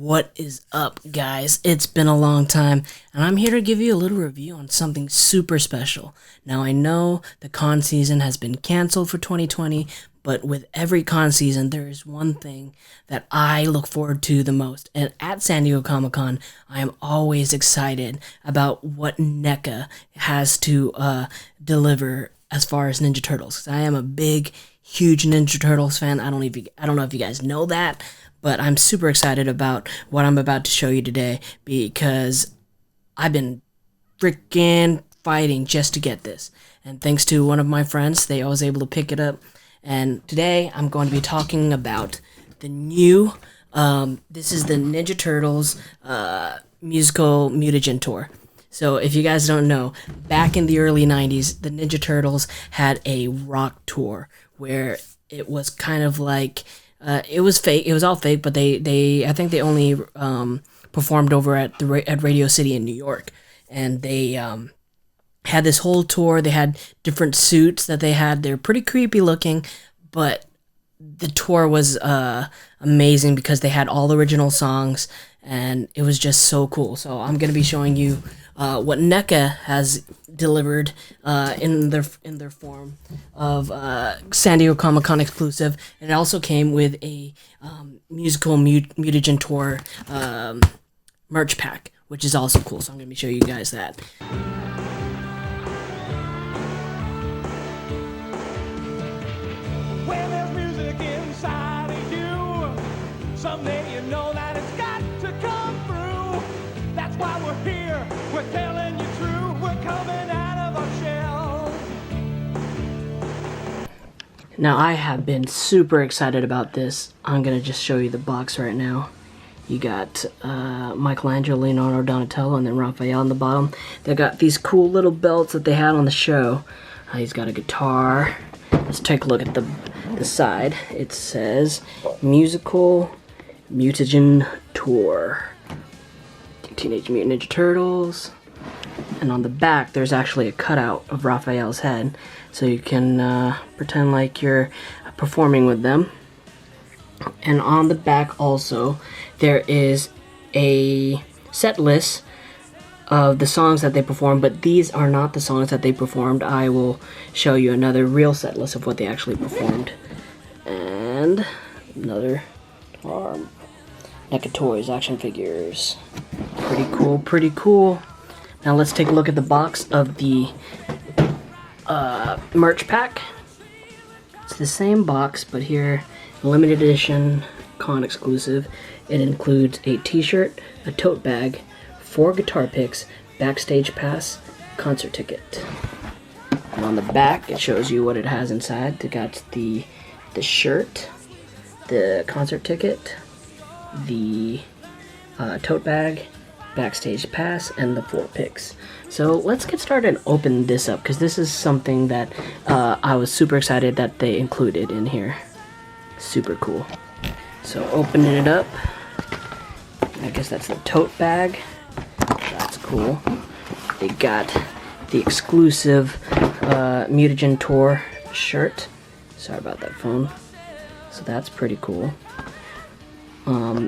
What is up, guys? It's been a long time, and I'm here to give you a little review on something super special. Now, I know the con season has been canceled for 2020, but with every con season, there is one thing that I look forward to the most. And at San Diego Comic-Con, I am always excited about what NECA has to deliver as far as Ninja Turtles. 'Cause I am a big, huge Ninja Turtles fan. I don't know if you guys know that, but I'm super excited about what I'm about to show you today because I've been freaking fighting just to get this. And thanks to one of my friends, they was able to pick it up. And today I'm going to be talking about the new, this is the Ninja Turtles musical Mutagen tour. So if you guys don't know, back in the early 90s, the Ninja Turtles had a rock tour where it was kind of like, it was fake. It was all fake, but I think they only performed over at Radio City in New York, and they had this whole tour. They had different suits that they had. They're pretty creepy looking, but the tour was amazing because they had all original songs, and it was just so cool. So I'm gonna be showing you what NECA has delivered in their form of San Diego Comic-Con exclusive, and it also came with a musical Mutagen tour merch pack, which is also cool. So I'm gonna be showing you guys that. When there's music inside of you, someday you know that it's got to come through. That's why we're here, we're telling you true, we're coming out of our shell. Now, I have been super excited about this. I'm gonna just show you the box right now. You got Michelangelo, Leonardo, Donatello, and then Raphael on the bottom. They got these cool little belts that they had on the show. He's got a guitar. Let's take a look at the side. It says Musical Mutagen Tour, Teenage Mutant Ninja Turtles. And on the back, there's actually a cutout of Raphael's head, so you can pretend like you're performing with them. And on the back also, there is a set list of the songs that they performed, but these are not the songs that they performed. I will show you another real set list of what they actually performed. And another NECA Toys action figures. Pretty cool, pretty cool. Now let's take a look at the box of the merch pack. It's the same box, but here, limited edition, con exclusive. It includes a t-shirt, a tote bag, 4 guitar picks, Backstage Pass, concert ticket. And on the back, it shows you what it has inside. It got the shirt, the concert ticket, the tote bag, Backstage Pass, and the 4 picks. So let's get started and open this up, because this is something that I was super excited that they included in here. Super cool. So opening it up, I guess that's the tote bag. That's cool. They got the exclusive Mutagen Tour shirt. Sorry about that phone. So that's pretty cool.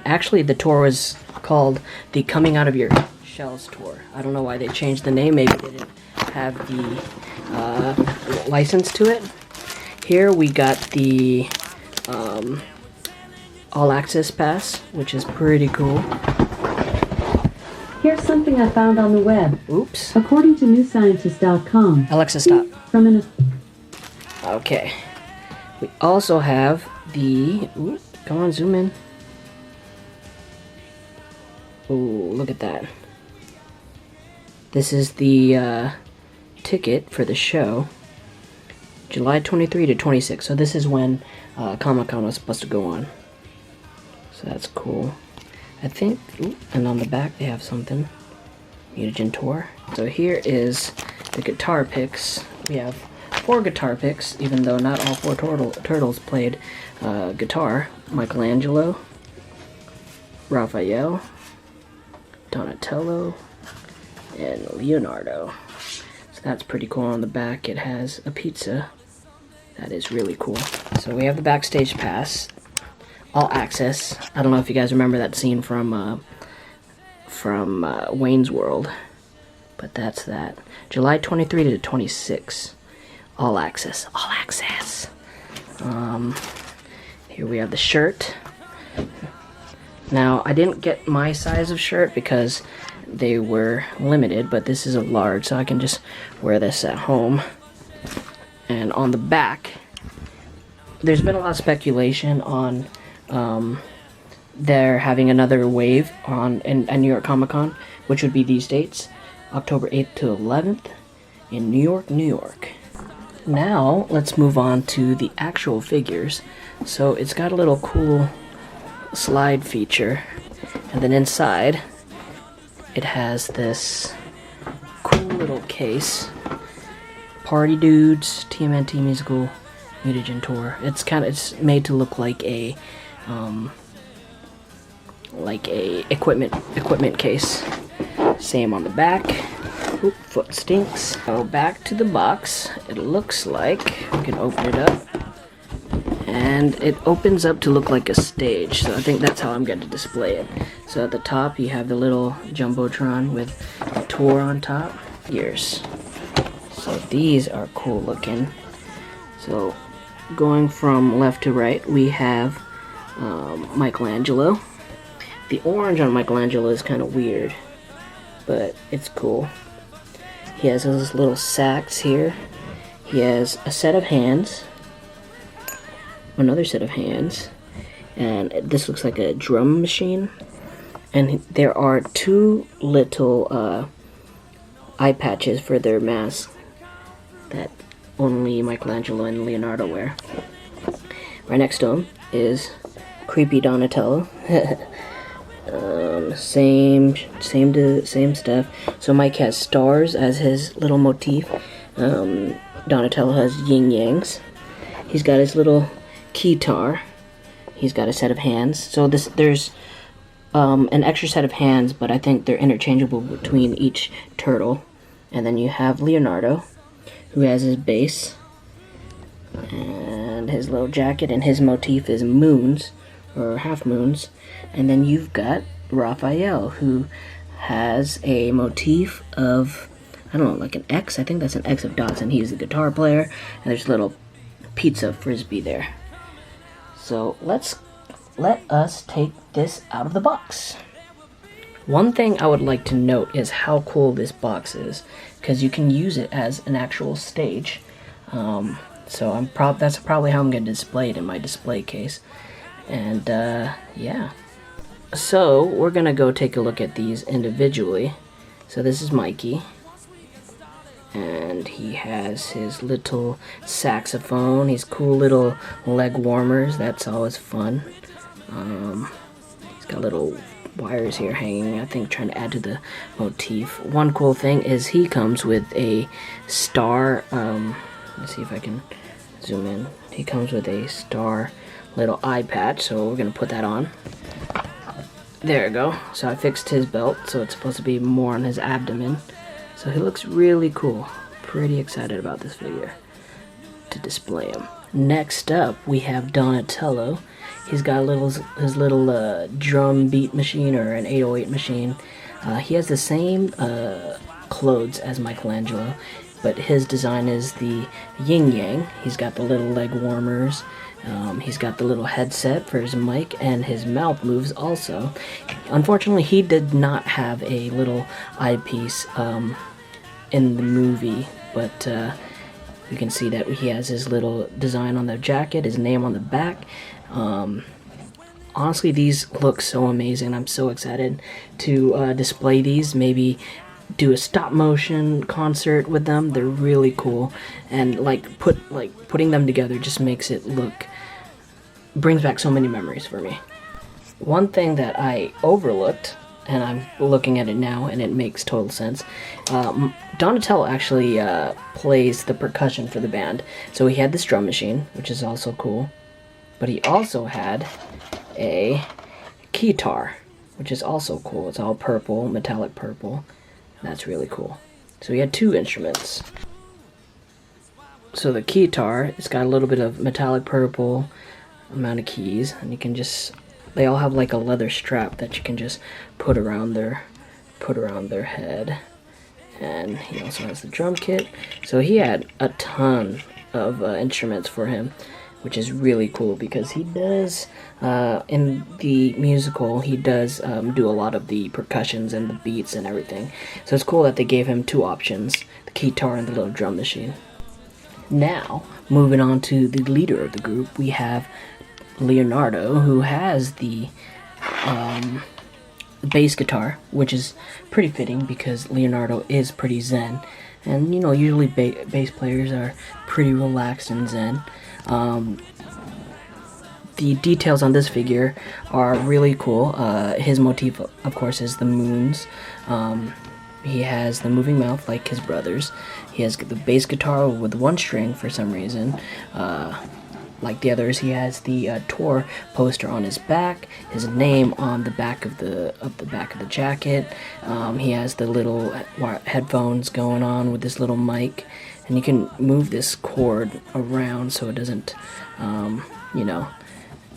Actually, the tour was called the Coming Out of Your Shells Tour. I don't know why they changed the name. Maybe they didn't have the license to it. Here we got the All Access Pass, which is pretty cool. Here's something I found on the web. Oops. According to newscientist.com. Alexa, stop. Okay. We also have the... Ooh, come on, zoom in. Ooh, look at that. This is the ticket for the show. July 23 to 26. So this is when Comic-Con was supposed to go on. So that's cool. I think, ooh, and on the back they have something. Mutagen Tour. So here is the guitar picks. We have 4 guitar picks, even though not all 4 turtles played guitar. Michelangelo, Raphael, Donatello, and Leonardo. So that's pretty cool. On the back it has a pizza. That is really cool. So we have the Backstage Pass. All Access. I don't know if you guys remember that scene from Wayne's World, but that's that. July 23 to 26. All Access. All Access. Here we have the shirt. Now, I didn't get my size of shirt because they were limited, but this is a large, so I can just wear this at home. And on the back, there's been a lot of speculation on they're having another wave at New York Comic Con, which would be these dates, October 8th to 11th in New York, New York. Now, let's move on to the actual figures. So it's got a little cool slide feature, and then inside it has this cool little case. Party Dudes TMNT Musical Mutagen Tour. It's made to look like a equipment case. Same on the back. Oop, foot stinks. Go back to the box. It looks like we can open it up, and it opens up to look like a stage. So I think that's how I'm going to display it. So at the top you have the little jumbotron with a tour on top. Here's. So these are cool looking. So going from left to right, we have Michelangelo. The orange on Michelangelo is kind of weird, but it's cool. He has his little sacks here. He has a set of hands, another set of hands, and this looks like a drum machine. And there are two little eye patches for their masks that only Michelangelo and Leonardo wear. Right next to him is creepy Donatello. Same stuff. So Mike has stars as his little motif. Donatello has yin yangs. He's got his little keytar. He's got a set of hands. So there's an extra set of hands, but I think they're interchangeable between each turtle. And then you have Leonardo, who has his base and his little jacket, and his motif is moons, or half moons. And then you've got Raphael, who has a motif of, I don't know, like an X. I think that's an X of dots, and he's the guitar player, and there's a little pizza frisbee there. So let us take this out of the box. One thing I would like to note is how cool this box is, because you can use it as an actual stage. So that's probably how I'm going to display it in my display case. And yeah. So we're going to go take a look at these individually. So this is Mikey. And he has his little saxophone, his cool little leg warmers. That's always fun. He's got little wires here hanging, I think trying to add to the motif. One cool thing is he comes with a star, let's see if I can zoom in. He comes with a star little eye patch, so we're going to put that on. There we go. So I fixed his belt, so it's supposed to be more on his abdomen. So he looks really cool. Pretty excited about this figure to display him. Next up, we have Donatello. He's got his little drum beat machine, or an 808 machine. He has the same clothes as Michelangelo, but his design is the yin yang. He's got the little leg warmers. He's got the little headset for his mic, and his mouth moves also. Unfortunately, he did not have a little eyepiece in the movie, but you can see that he has his little design on the jacket, his name on the back. Honestly, these look so amazing. I'm so excited to display these. Maybe do a stop motion concert with them. They're really cool, and putting them together just makes it brings back so many memories for me. One thing that I overlooked, and I'm looking at it now, and it makes total sense. Donatello actually plays the percussion for the band. So he had this drum machine, which is also cool, but he also had a keytar, which is also cool. It's all purple, metallic purple. That's really cool. So he had two instruments. So the keytar, it's got a little bit of metallic purple, amount of keys, and you can just, they all have like a leather strap that you can just put around their head. And he also has the drum kit. So he had a ton of instruments for him, which is really cool because he does, in the musical, he does do a lot of the percussions and the beats and everything. So it's cool that they gave him two options, the guitar and the little drum machine. Now, moving on to the leader of the group, we have Leonardo, who has the bass guitar, which is pretty fitting because Leonardo is pretty zen, and you know, usually bass players are pretty relaxed and zen. The details on this figure are really cool. His motif, of course, is the moons. He has the moving mouth like his brothers. He has the bass guitar with one string for some reason. Like the others, he has the tour poster on his back, his name on the back of the jacket. He has the little headphones going on with this little mic, and you can move this cord around so it doesn't, you know,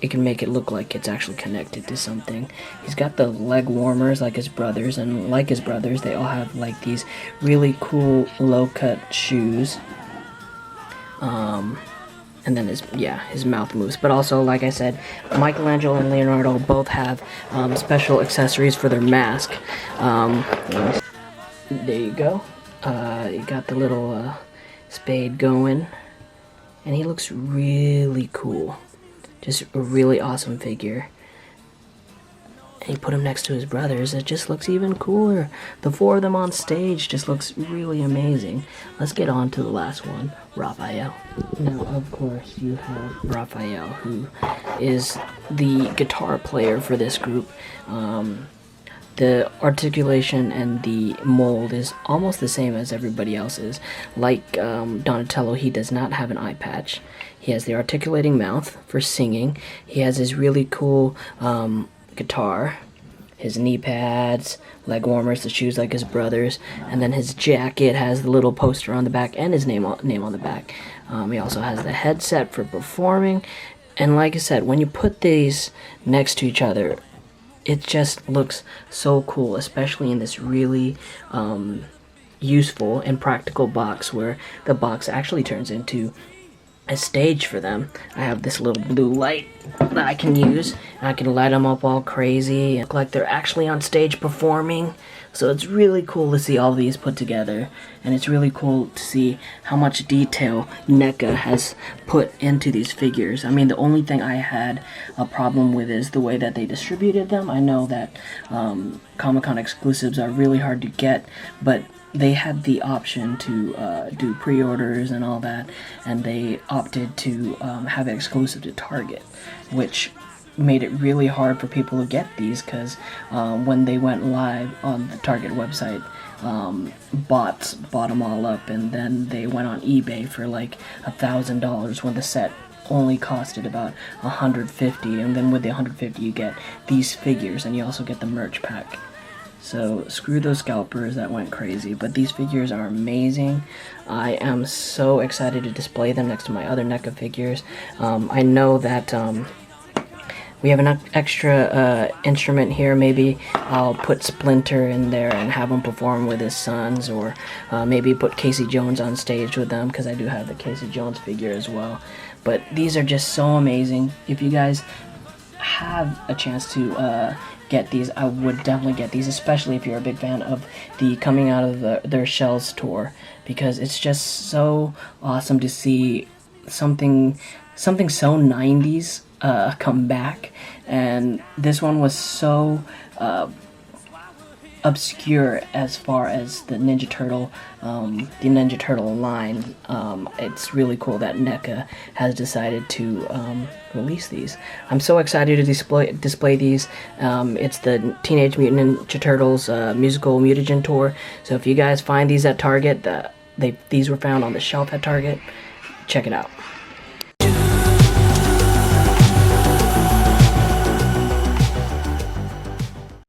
it can make it look like it's actually connected to something. He's got the leg warmers like his brothers, and like his brothers, they all have like these really cool low-cut shoes. And then his mouth moves. But also, like I said, Michelangelo and Leonardo both have special accessories for their mask. There you go. You got the little spade going, and he looks really cool. Just a really awesome figure. And you put him next to his brothers, it just looks even cooler. The four of them on stage just looks really amazing. Let's get on to the last one, Raphael. Now, of course, you have Raphael, who is the guitar player for this group. The articulation and the mold is almost the same as everybody else's. Like Donatello, he does not have an eye patch. He has the articulating mouth for singing. He has his really cool guitar, his knee pads, leg warmers, the shoes like his brothers, and then his jacket has the little poster on the back and his name on the back. He also has the headset for performing, and like I said, when you put these next to each other, it just looks so cool, especially in this really useful and practical box where the box actually turns into a stage for them. I have this little blue light that I can use, and I can light them up all crazy and look like they're actually on stage performing. So it's really cool to see all these put together, and it's really cool to see how much detail NECA has put into these figures. I mean, the only thing I had a problem with is the way that they distributed them. I know that Comic-Con exclusives are really hard to get, but they had the option to do pre-orders and all that, and they opted to have it exclusive to Target, which made it really hard for people to get these because when they went live on the Target website, bots bought them all up, and then they went on eBay for like $1,000 when the set only costed about $150, and then with the $150 you get these figures, and you also get the merch pack. So screw those scalpers that went crazy, but these figures are amazing. I am so excited to display them next to my other NECA figures. I know that we have an extra instrument here. Maybe I'll put Splinter in there and have him perform with his sons, or maybe put Casey Jones on stage with them, because I do have the Casey Jones figure as well. But these are just so amazing. If you guys have a chance to get these, I would definitely get these, especially if you're a big fan of the Coming Out of Their Shells tour, because it's just so awesome to see something so 90s come back. And this one was so obscure as far as the Ninja Turtle line. It's really cool that NECA has decided to release these. I'm so excited to display these. It's the Teenage Mutant Ninja Turtles musical Mutagen tour. So if you guys find these at Target, these were found on the shelf at Target. Check it out.